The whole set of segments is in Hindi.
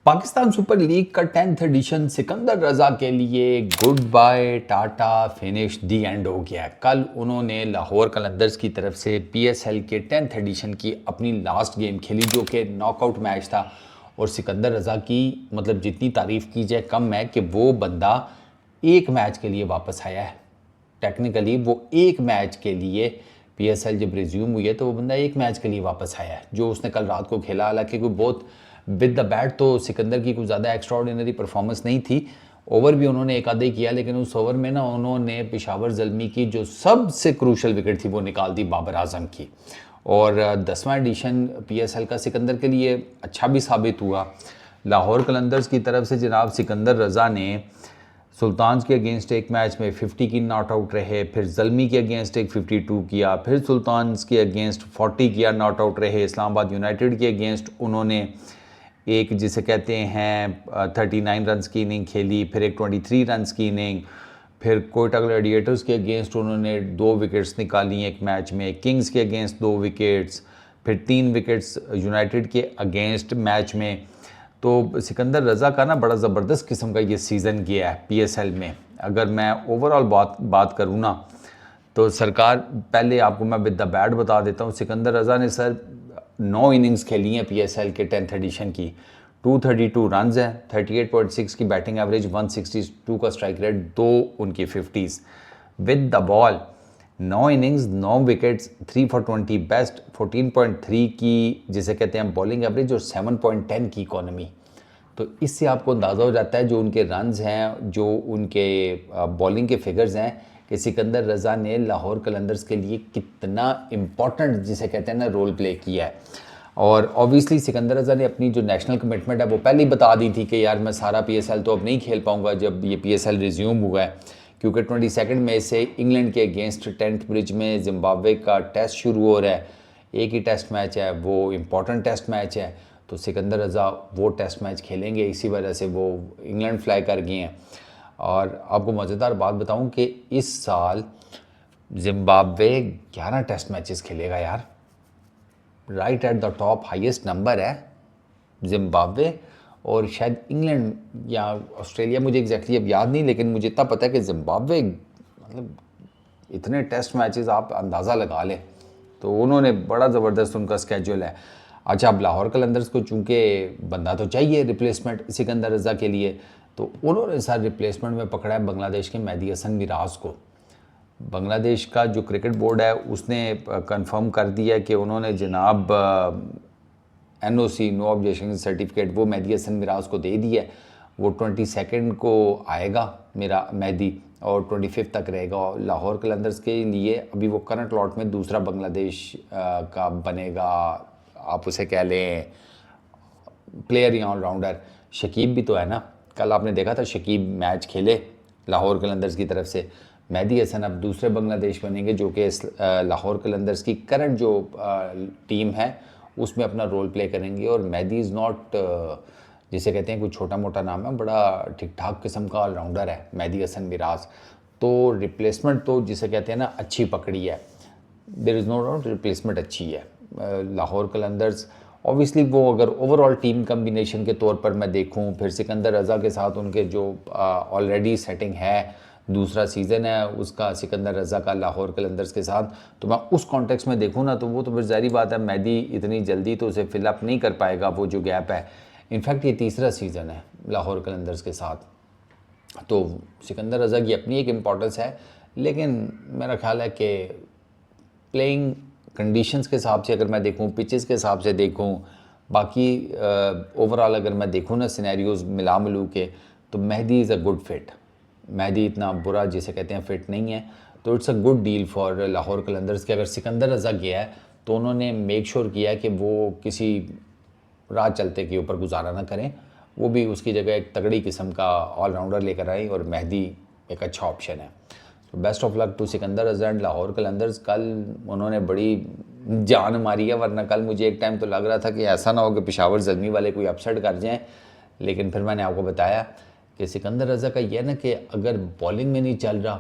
पाकिस्तान सुपर लीग का 10th एडिशन सिकंदर रजा के लिए good bye tata finish the end हो गया। कल उन्होंने लाहौर कलंदर्स की तरफ से पीएसएल के 10th एडिशन की अपनी लास्ट गेम खेली जो कि नॉकआउट मैच था। और सिकंदर रजा की मतलब जितनी तारीफ़ की जाए कम है कि वो बंदा एक मैच के लिए वापस आया है। टेक्निकली वो एक मैच के लिए पीएसएल जब रिज्यूम हुई है तो वो बंदा एक मैच के लिए वापस आया है जो उसने कल रात को खेला। हालांकि कोई बहुत विद द बैट तो सिकंदर की कुछ ज़्यादा एक्स्ट्राऑर्डिनरी परफॉर्मेंस नहीं थी। ओवर भी उन्होंने एक आधे किया, लेकिन उस ओवर में ना उन्होंने पेशावर ज़ल्मी की जो सबसे क्रूशल विकेट थी वो निकाल दी बाबर आजम की। और 10वां एडिशन पीएसएल का सिकंदर के लिए अच्छा भी साबित हुआ। लाहौर कलंदर्स की तरफ से जनाब सिकंदर रज़ा ने सुल्तान्स के अगेंस्ट एक मैच में 50 की नॉट आउट रहे, फिर ज़ल्मी के अगेंस्ट एक 52 किया, फिर सुल्तान्स के अगेंस्ट 40 किया, नॉट आउट रहे। इस्लामाबाद यूनाइटेड के अगेंस्ट उन्होंने एक जिसे कहते हैं 39 रन्स की इनिंग खेली, फिर एक 23 रन्स की इनिंग, फिर कोयटा ग्लैडिएटर्स के अगेंस्ट उन्होंने 2 विकेट्स निकाली एक मैच में, किंग्स के अगेंस्ट 2 विकेट्स, फिर 3 विकेट्स यूनाइटेड के अगेंस्ट मैच में। तो सिकंदर रज़ा का ना बड़ा ज़बरदस्त किस्म का ये सीज़न गया है पीएसएल में। अगर मैं ओवरऑल बात करूँ ना तो सरकार पहले आपको मैं विद द बैट बता देता हूँ। सिकंदर रज़ा ने सर 9 इनिंग्स खेली हैं पीएसएल के 10th एडिशन की। 232 रन्स हैं, 38.6 की बैटिंग एवरेज, 162 का स्ट्राइक रेट, 2 उनकी 50s with the ball. 9 innings 9 wickets, 3 for 20 best, 14.3 की जिसे कहते हैं बॉलिंग एवरेज और 7.10 की इकोनॉमी। तो इससे आपको अंदाज़ा हो जाता है जो उनके रन्स हैं, जो उनके बॉलिंग के फिगर्स हैं कि सिकंदर रज़ा ने लाहौर कलंदर्स के लिए कितना इम्पॉर्टेंट जिसे कहते हैं ना रोल प्ले किया है। और ऑब्वियसली सिकंदर रज़ा ने अपनी जो नेशनल कमिटमेंट है वो पहले ही बता दी थी कि यार मैं सारा पीएसएल तो अब नहीं खेल पाऊँगा जब ये पीएसएल रिज्यूम हुआ है, क्योंकि 22 मई से इंग्लैंड के अगेंस्ट टेंट ब्रिज में जिम्बाब्वे का टेस्ट शुरू हो रहा है। एक ही टेस्ट मैच है, वो इम्पॉर्टेंट टेस्ट मैच है, तो सिकंदर रज़ा वो टेस्ट मैच खेलेंगे, इसी वजह से वो इंग्लैंड फ्लाई कर गए हैं। और आपको मज़ेदार बात बताऊं कि इस साल जिम्बाब्वे 11 टेस्ट मैचेस खेलेगा यार। Right at the top, highest number है जिम्बाब्वे। और शायद इंग्लैंड या ऑस्ट्रेलिया, मुझे एग्जैक्टली अब याद नहीं, लेकिन मुझे इतना पता है कि जिम्बाब्वे मतलब इतने टेस्ट मैचेस आप अंदाज़ा लगा लें। तो उन्होंने बड़ा ज़बरदस्त उनका स्केड्यूल है। अच्छा, अब लाहौर कलंदर्स को चूँकि बंदा तो चाहिए रिप्लेसमेंट सिकंदर रज़ा के लिए, तो उन्होंने सर रिप्लेसमेंट में पकड़ा है बांग्लादेश के मेहदी हसन मिराज को। बांग्लादेश का जो क्रिकेट बोर्ड है उसने कंफर्म कर दिया कि उन्होंने जनाब एनओसी नो ऑब्जेक्शन सर्टिफिकेट वो मेहदी हसन मिराज को दे दिया है। वो 22 को आएगा मेरा मेहदी और 25 तक रहेगा लाहौर कलंदर्स के लिए। अभी वो करंट लॉट में दूसरा बांग्लादेश का बनेगा, आप उसे कह लें प्लेयर या ऑलराउंडर। शकीब भी तो है ना, कल आपने देखा था शकीब मैच खेले लाहौर कलंदर्स की तरफ से। मेहदी हसन अब दूसरे बांग्लादेश बनेंगे जो कि लाहौर कलंदर्स की करंट जो टीम है उसमें अपना रोल प्ले करेंगे। और मेहदी इज़ नॉट जिसे कहते हैं कोई छोटा मोटा नाम है, बड़ा ठीक ठाक किस्म का ऑलराउंडर है मेहदी हसन मिराज। तो रिप्लेसमेंट तो जिसे कहते हैं ना अच्छी पकड़ी है, there is no doubt replacement अच्छी है। लाहौर कलंदर्स ऑब्वियसली वो अगर ओवरऑल टीम कम्बिनेशन के तौर पर मैं देखूं, फिर सिकंदर रज़ा के साथ उनके जो ऑलरेडी सेटिंग है, दूसरा सीज़न है उसका सिकंदर रज़ा का लाहौर कलंदर्स के साथ, तो मैं उस कॉन्टेक्स्ट में देखूं ना तो वो तो फिर ज़ाहिर बात है मेहदी इतनी जल्दी तो उसे फिलअप नहीं कर पाएगा वो जो गैप है। इनफैक्ट ये तीसरा सीज़न है लाहौर कलंदर्स के साथ, तो सिकंदर रज़ा की अपनी एक इम्पोर्टेंस है। लेकिन मेरा ख्याल है कि प्लेइंग कंडीशंस के हिसाब से अगर मैं देखूं, पिचेस के हिसाब से देखूं, बाकी ओवरऑल अगर मैं देखूं ना सिनेरियोज़ मिला मिलू के, तो Mehdi is a good fit. Mehdi इतना बुरा जिसे कहते हैं फिट नहीं है, तो it's a good deal for Lahore Qalandars के। अगर सिकंदर रज़ा गया है तो उन्होंने मेक श्योर किया है कि वो किसी राह चलते के ऊपर गुजारा ना करें, वो भी उसकी जगह एक तगड़ी किस्म का ऑलराउंडर लेकर आए और मेहदी एक अच्छा ऑप्शन है। तो best of luck to Sikandar Raza and Lahore Qalandars. कल उन्होंने बड़ी जान मारी है, वरना कल मुझे एक टाइम तो लग रहा था कि ऐसा ना हो कि पेशावर ज़ल्मी वाले कोई अपसेट कर जाएं। लेकिन फिर मैंने आपको बताया कि सिकंदर रज़ा का यह ना कि अगर बॉलिंग में नहीं चल रहा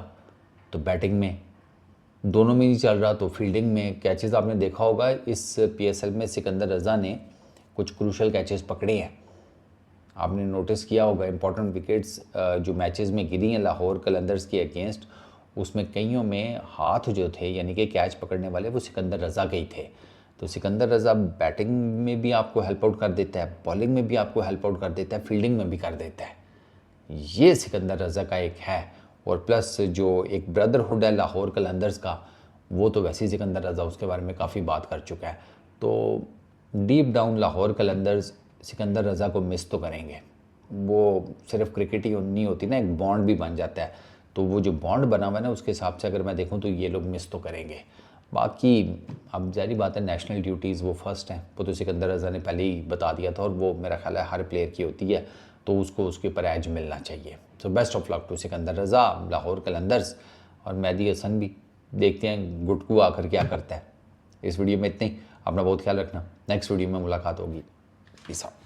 तो बैटिंग में, दोनों में नहीं चल रहा तो फील्डिंग में कैचेस आपने देखा होगा इस पीएसएल में सिकंदर रज़ा ने कुछ क्रूशल कैचेस पकड़े हैं। आपने नोटिस किया होगा इंपॉर्टेंट विकेट्स जो मैचेस में गिरी हैं लाहौर कलंदर्स के अगेंस्ट, उसमें कईयों में हाथ जो थे यानी कि कैच पकड़ने वाले वो सिकंदर रज़ा के ही थे। तो सिकंदर रज़ा बैटिंग में भी आपको हेल्प आउट कर देता है, बॉलिंग में भी आपको हेल्प आउट कर देता है, फील्डिंग में भी कर देता है। ये सिकंदर रज़ा का एक है। और प्लस जो एक ब्रदरहुड है लाहौर कलंदर्स का, वो तो वैसे ही सिकंदर रज़ा उसके बारे में काफ़ी बात कर चुका है। तो डीप डाउन लाहौर कलंदर्स सिकंदर रज़ा को मिस तो करेंगे। वो सिर्फ क्रिकेट ही नहीं होती ना, एक बॉन्ड भी बन जाता है। तो वो जो बॉन्ड बना हुआ है ना, उसके हिसाब से अगर मैं देखूं तो ये लोग मिस तो करेंगे। बाकी अब जारी बात है, नेशनल ड्यूटीज़ वो फर्स्ट हैं, वो तो सिकंदर रज़ा ने पहले ही बता दिया था, और वो मेरा ख्याल है हर प्लेयर की होती है, तो उसको उसके ऊपर एज मिलना चाहिए। So best of luck to Sikandar Raza, Lahore Qalandars और मेहदी हसन भी। देखते हैं गुटकू आकर क्या करता है। इस वीडियो में इतने ही। अपना बहुत ख्याल रखना, नेक्स्ट वीडियो में मुलाकात होगी। Peace out.